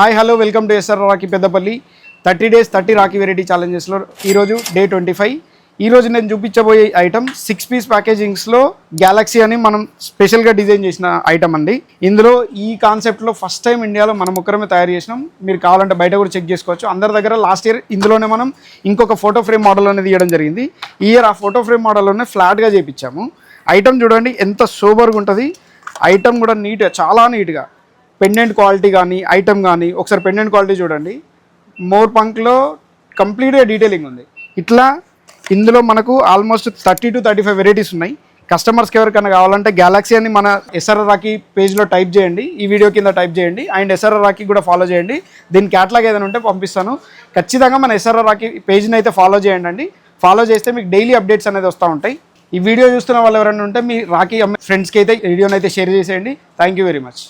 Hi hello welcome to SR Rakhi Peddapalli 30 days 30 rakhi variety ఛాలెంజెస్లో ఈరోజు day 25. ఈరోజు నేను చూపించబోయే ఐటమ్ 6 piece ప్యాకేజింగ్స్లో గ్యాలక్సీ అని మనం స్పెషల్గా డిజైన్ చేసిన ఐటమ్ అండి. ఇందులో ఈ కాన్సెప్ట్లో ఫస్ట్ టైం ఇండియాలో మనం ఒక్కరమే తయారు చేసినాం. మీరు కావాలంటే బయట కూడా చెక్ చేసుకోవచ్చు. అందరి దగ్గర లాస్ట్ ఇయర్ ఇందులోనే మనం ఇంకొక ఫోటో ఫ్రేమ్ మోడల్ అనేది ఇవ్వడం జరిగింది. ఈ ఇయర్ ఆ ఫోటో ఫ్రేమ్ మోడల్లోనే ఫ్లాట్గా చేయించాము. ఐటమ్ చూడండి ఎంత సూపర్గా ఉంటుంది. ఐటమ్ కూడా నీట్గా, చాలా నీట్గా, పెండెంట్ క్వాలిటీ కానీ ఐటమ్ కానీ ఒకసారి పెండెంట్ క్వాలిటీ చూడండి. మోర్ పంక్లో కంప్లీట్గా డీటెయిలింగ్ ఉంది. ఇట్లా ఇందులో మనకు ఆల్మోస్ట్ 30 to 35 వెరైటీస్ ఉన్నాయి. కస్టమర్స్కి ఎవరికైనా కావాలంటే గ్యాలక్సీ అని మన ఎస్ఆర్ రాఖీ పేజ్లో టైప్ చేయండి, ఈ వీడియో కింద టైప్ చేయండి. అండ్ ఎస్ఆర్ రాఖీ కూడా ఫాలో చేయండి. దీని క్యాటలాగ్ ఏదైనా ఉంటే పంపిస్తాను. ఖచ్చితంగా మన ఎస్ఆర్ రాఖీ పేజ్ని అయితే ఫాలో చేయండి. ఫాలో చేస్తే మీకు డైలీ అప్డేట్స్ అనేది వస్తూ ఉంటాయి. ఈ వీడియో చూస్తున్న వాళ్ళు ఎవరైనా ఉంటే మీ రాఖీ ఫ్రెండ్స్కి అయితే వీడియోని అయితే షేర్ చేసేయండి. Thank you very much.